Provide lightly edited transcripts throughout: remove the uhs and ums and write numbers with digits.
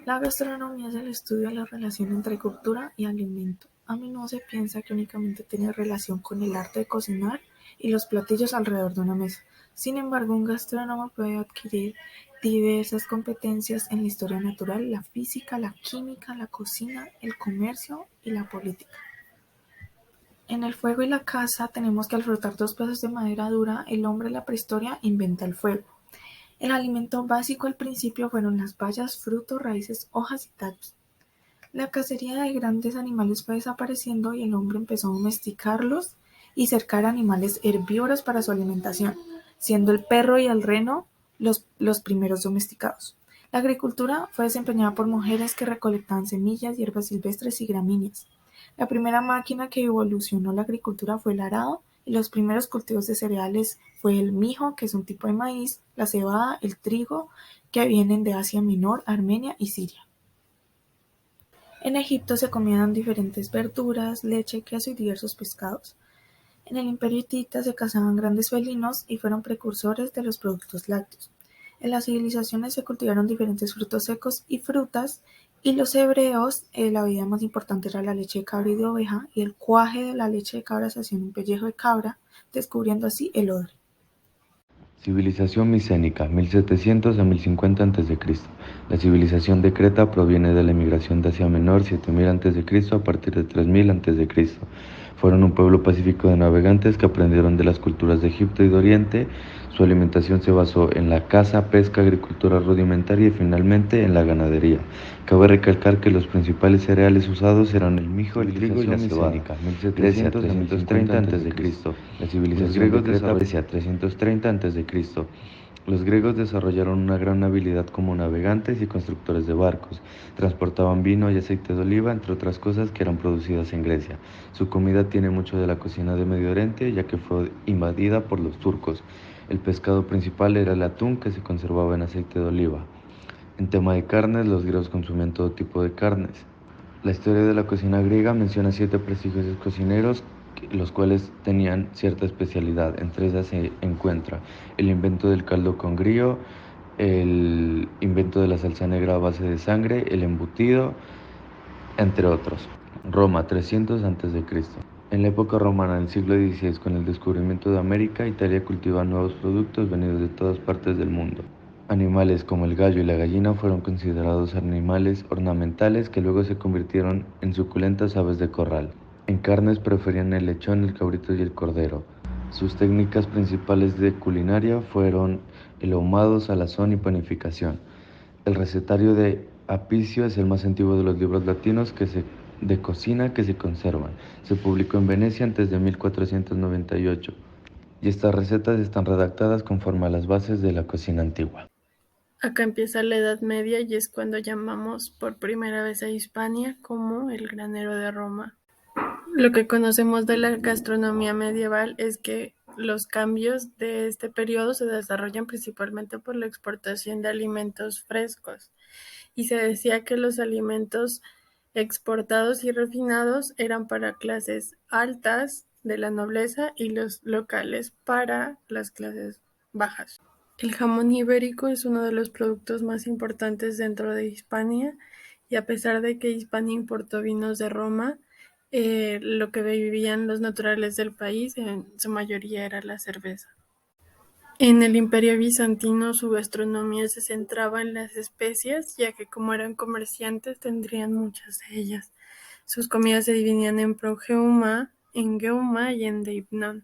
La gastronomía es el estudio de la relación entre cultura y alimento. A menudo se piensa que únicamente tiene relación con el arte de cocinar y los platillos alrededor de una mesa. Sin embargo, un gastrónomo puede adquirir diversas competencias en la historia natural, la física, la química, la cocina, el comercio y la política. En el fuego y la caza tenemos que al frotar dos pedazos de madera dura, el hombre en la prehistoria inventa el fuego. El alimento básico al principio fueron las bayas, frutos, raíces, hojas y tallos. La cacería de grandes animales fue desapareciendo y el hombre empezó a domesticarlos y cercar animales herbívoros para su alimentación, siendo el perro y el reno los primeros domesticados. La agricultura fue desempeñada por mujeres que recolectaban semillas, hierbas silvestres y gramíneas. La primera máquina que evolucionó la agricultura fue el arado y los primeros cultivos de cereales fue el mijo, que es un tipo de maíz, la cebada, el trigo, que vienen de Asia Menor, Armenia y Siria. En Egipto se comían diferentes verduras, leche, queso y diversos pescados. En el Imperio hitita se cazaban grandes felinos y fueron precursores de los productos lácteos. En las civilizaciones se cultivaron diferentes frutos secos y frutas, y los hebreos, la bebida más importante era la leche de cabra y de oveja, y el cuaje de la leche de cabra se hacía en un pellejo de cabra, descubriendo así el odre. Civilización micénica, 1700 a 1050 a.C. La civilización de Creta proviene de la emigración de Asia Menor 7000 a.C. a partir de 3000 a.C. Fueron un pueblo pacífico de navegantes que aprendieron de las culturas de Egipto y de Oriente. Su alimentación se basó en la caza, pesca, agricultura rudimentaria y finalmente en la ganadería. Cabe recalcar que los principales cereales usados eran el mijo, el trigo y la cebada. Grecia, 330 a.C. La civilización de Creta, Grecia, 330 a.C. Los griegos desarrollaron una gran habilidad como navegantes y constructores de barcos. Transportaban vino y aceite de oliva, entre otras cosas que eran producidas en Grecia. Su comida tiene mucho de la cocina de Medio Oriente, ya que fue invadida por los turcos. El pescado principal era el atún, que se conservaba en aceite de oliva. En tema de carnes, los griegos consumían todo tipo de carnes. La historia de la cocina griega menciona 7 prestigiosos cocineros, los cuales tenían cierta especialidad. Entre ellas se encuentra el invento del caldo con grillo, el invento de la salsa negra a base de sangre, el embutido, entre otros. Roma, 300 a.C. En la época romana del siglo XVI, con el descubrimiento de América, Italia cultivaba nuevos productos venidos de todas partes del mundo. Animales como el gallo y la gallina fueron considerados animales ornamentales que luego se convirtieron en suculentas aves de corral. En carnes preferían el lechón, el cabrito y el cordero. Sus técnicas principales de culinaria fueron el ahumado, salazón y panificación. El recetario de Apicio es el más antiguo de los libros latinos de cocina que se conservan. Se publicó en Venecia antes de 1498 y estas recetas están redactadas conforme a las bases de la cocina antigua. Acá empieza la Edad Media y es cuando llamamos por primera vez a Hispania como el granero de Roma. Lo que conocemos de la gastronomía medieval es que los cambios de este periodo se desarrollan principalmente por la exportación de alimentos frescos, y se decía que los alimentos exportados y refinados eran para clases altas de la nobleza y los locales para las clases bajas. El jamón ibérico es uno de los productos más importantes dentro de Hispania, y a pesar de que Hispania importó vinos de Roma, lo que vivían los naturales del país en su mayoría era la cerveza. En el Imperio bizantino su gastronomía se centraba en las especias, ya que como eran comerciantes tendrían muchas de ellas. Sus comidas se dividían en progeuma, en geuma y en deipnon.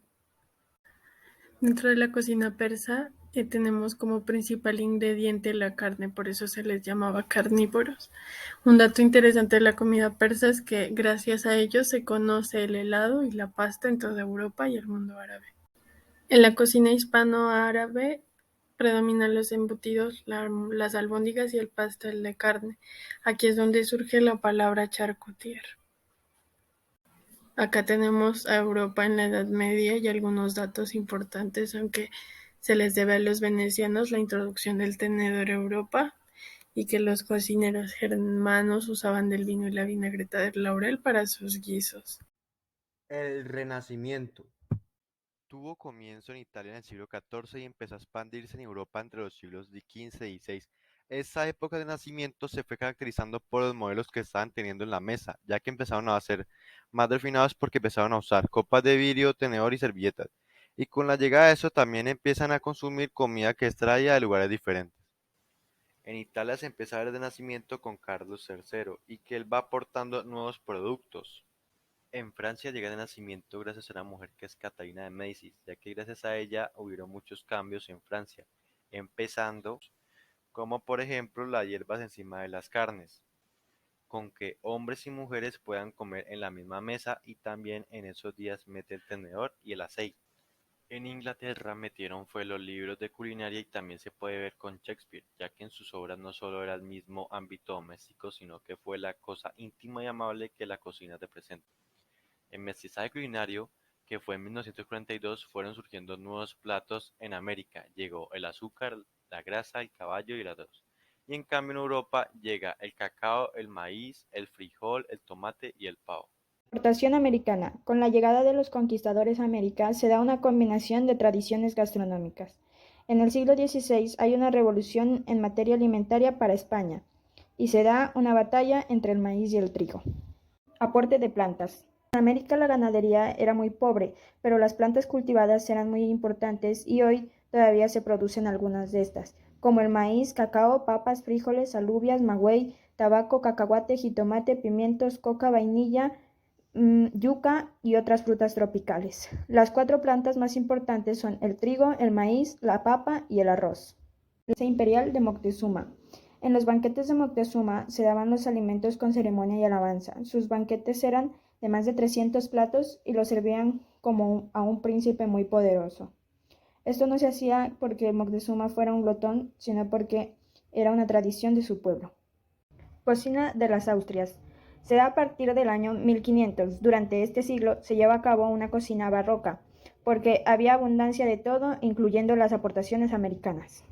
Dentro de la cocina persa tenemos como principal ingrediente la carne, por eso se les llamaba carnívoros. Un dato interesante de la comida persa es que gracias a ellos se conoce el helado y la pasta en toda Europa y el mundo árabe. En la cocina hispano-árabe predominan los embutidos, las albóndigas y el pastel de carne. Aquí es donde surge la palabra charcutier. Acá tenemos a Europa en la Edad Media y algunos datos importantes, aunque se les debe a los venecianos la introducción del tenedor a Europa, y que los cocineros germanos usaban del vino y la vinagreta del laurel para sus guisos. El Renacimiento tuvo comienzo en Italia en el siglo XIV y empezó a expandirse en Europa entre los siglos XV y XVI. Esa época de nacimiento se fue caracterizando por los modelos que estaban teniendo en la mesa, ya que empezaron a ser más refinados porque empezaron a usar copas de vidrio, tenedor y servilletas. Y con la llegada de eso también empiezan a consumir comida que es traída de lugares diferentes. En Italia se empieza a ver el nacimiento con Carlos III y que él va aportando nuevos productos. En Francia llega el nacimiento gracias a una mujer que es Catalina de Médicis, ya que gracias a ella hubieron muchos cambios en Francia, empezando como por ejemplo las hierbas encima de las carnes, con que hombres y mujeres puedan comer en la misma mesa y también en esos días mete el tenedor y el aceite. En Inglaterra metieron fue los libros de culinaria y también se puede ver con Shakespeare, ya que en sus obras no solo era el mismo ámbito doméstico, sino que fue la cosa íntima y amable que la cocina representa. En mestizaje culinario, que fue en 1942, fueron surgiendo nuevos platos en América. Llegó el azúcar, la grasa, el caballo y el arroz. Y en cambio en Europa llega el cacao, el maíz, el frijol, el tomate y el pavo. Exportación americana. Con la llegada de los conquistadores a América se da una combinación de tradiciones gastronómicas. En el siglo XVI hay una revolución en materia alimentaria para España y se da una batalla entre el maíz y el trigo. Aporte de plantas. En América la ganadería era muy pobre, pero las plantas cultivadas eran muy importantes y hoy todavía se producen algunas de estas, como el maíz, cacao, papas, frijoles, alubias, maguey, tabaco, cacahuate, jitomate, pimientos, coca, vainilla, yuca y otras frutas tropicales. Las cuatro plantas más importantes son el trigo, el maíz, la papa y el arroz. La Iglesia Imperial de Moctezuma. En los banquetes de Moctezuma se daban los alimentos con ceremonia y alabanza. Sus banquetes eran de más de 300 platos y los servían como a un príncipe muy poderoso. Esto no se hacía porque Moctezuma fuera un glotón, sino porque era una tradición de su pueblo. Cocina de las Austrias. Se da a partir del año 1500. Durante este siglo se lleva a cabo una cocina barroca, porque había abundancia de todo, incluyendo las aportaciones americanas.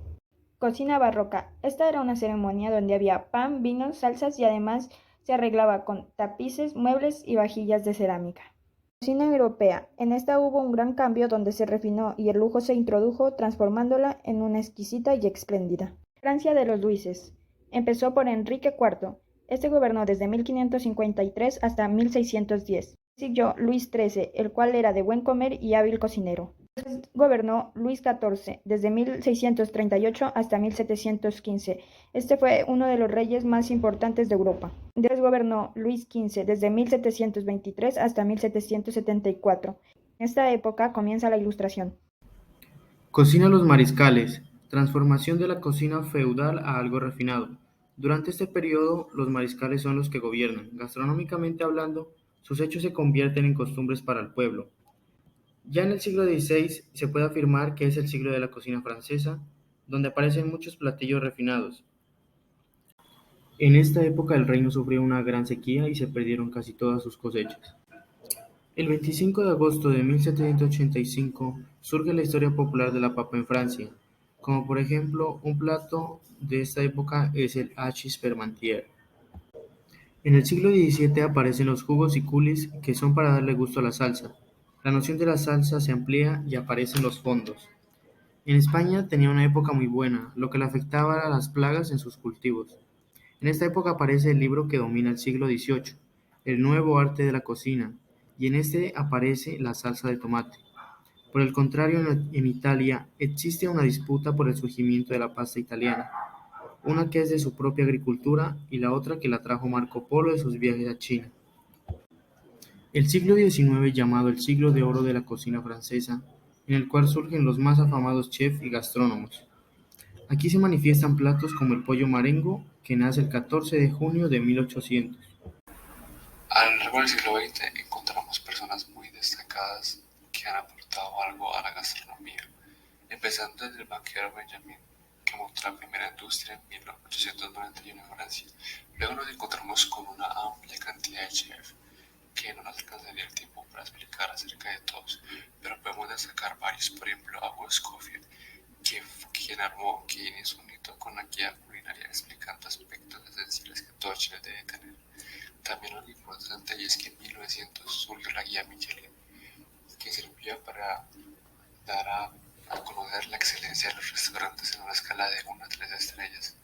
Cocina barroca. Esta era una ceremonia donde había pan, vinos, salsas y además se arreglaba con tapices, muebles y vajillas de cerámica. Cocina europea. En esta hubo un gran cambio donde se refinó y el lujo se introdujo, transformándola en una exquisita y espléndida. Francia de los Luises. Empezó por Enrique IV. Este gobernó desde 1553 hasta 1610. Siguió Luis XIII, el cual era de buen comer y hábil cocinero. Gobernó Luis XIV desde 1638 hasta 1715. Este fue uno de los reyes más importantes de Europa. Después gobernó Luis XV desde 1723 hasta 1774. En esta época comienza la Ilustración. Cocina los mariscales. Transformación de la cocina feudal a algo refinado. Durante este periodo, los mariscales son los que gobiernan. Gastronómicamente hablando, sus hechos se convierten en costumbres para el pueblo. Ya en el siglo XVI se puede afirmar que es el siglo de la cocina francesa, donde aparecen muchos platillos refinados. En esta época el reino sufrió una gran sequía y se perdieron casi todas sus cosechas. El 25 de agosto de 1785 surge la historia popular de la papa en Francia, como por ejemplo un plato de esta época es el hachis parmentier. En el siglo XVII aparecen los jugos y coulis que son para darle gusto a la salsa. La noción de la salsa se amplía y aparecen los fondos. En España tenía una época muy buena, lo que le afectaba a las plagas en sus cultivos. En esta época aparece el libro que domina el siglo XVIII, El nuevo arte de la cocina, y en este aparece la salsa de tomate. Por el contrario, en Italia existe una disputa por el surgimiento de la pasta italiana, una que es de su propia agricultura y la otra que la trajo Marco Polo de sus viajes a China. El siglo XIX llamado el siglo de oro de la cocina francesa, en el cual surgen los más afamados chefs y gastrónomos. Aquí se manifiestan platos como el pollo marengo, que nace el 14 de junio de 1800. A lo largo del siglo XX encontramos personas muy destacadas que han aportado algo a la gastronomía, empezando desde el banquero Benjamin, que montó la primera industria en 1891 en Francia. Luego nos encontramos con una amplia cantidad de chefs que no nos alcanzaría el tiempo para explicar acerca de todos, pero podemos destacar varios, por ejemplo a Escoffier, quien armó Guinness un hito con la guía culinaria explicando aspectos esenciales que todo chef debe tener. También algo importante y es que en 1900 surgió la guía Michelin, que servía para dar a conocer la excelencia de los restaurantes en una escala de 1 a 3 estrellas.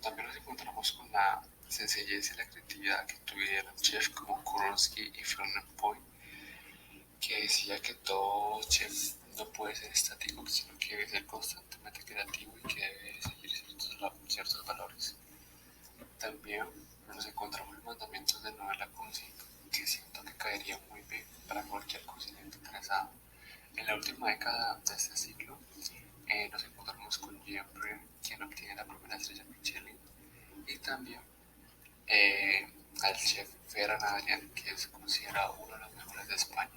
También nos encontramos con la sencillez y la creatividad que tuvieron chefs como Kurowski y Frohnapoi, que decía que todo chef no puede ser estático, sino que debe ser constantemente creativo y que debe seguir ciertos valores. También nos encontramos en mandamientos de novela cocina, que siento que caería muy bien para cualquier cocinero interesado. En la última década de este siglo, nos encontramos con Jean Brie, quien obtiene la primera estrella Michelin, y también al chef Ferran Adrià, que es considerado uno de los mejores de España.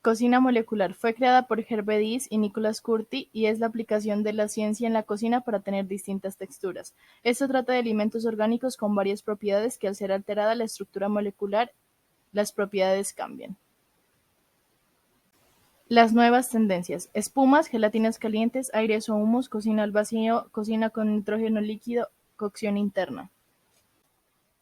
Cocina molecular fue creada por Hervé Diez y Nicolas Curti y es la aplicación de la ciencia en la cocina para tener distintas texturas. Esto trata de alimentos orgánicos con varias propiedades que al ser alterada la estructura molecular, las propiedades cambian. Las nuevas tendencias: espumas, gelatinas calientes, aires o humos, cocina al vacío, cocina con nitrógeno líquido, cocción interna.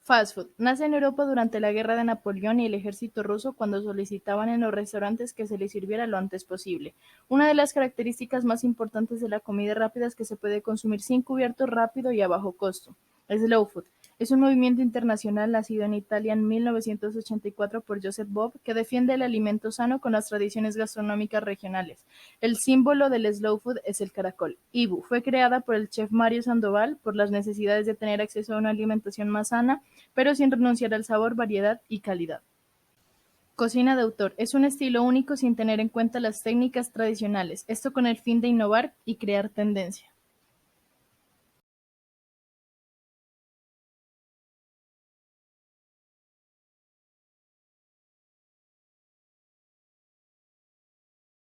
Fast food. Nace en Europa durante la guerra de Napoleón y el ejército ruso cuando solicitaban en los restaurantes que se les sirviera lo antes posible. Una de las características más importantes de la comida rápida es que se puede consumir sin cubierto, rápido y a bajo costo. Slow food. Es un movimiento internacional nacido en Italia en 1984 por Joseph Bob que defiende el alimento sano con las tradiciones gastronómicas regionales. El símbolo del slow food es el caracol. Ibu fue creada por el chef Mario Sandoval por las necesidades de tener acceso a una alimentación más sana, pero sin renunciar al sabor, variedad y calidad. Cocina de autor. Es un estilo único sin tener en cuenta las técnicas tradicionales, esto con el fin de innovar y crear tendencia.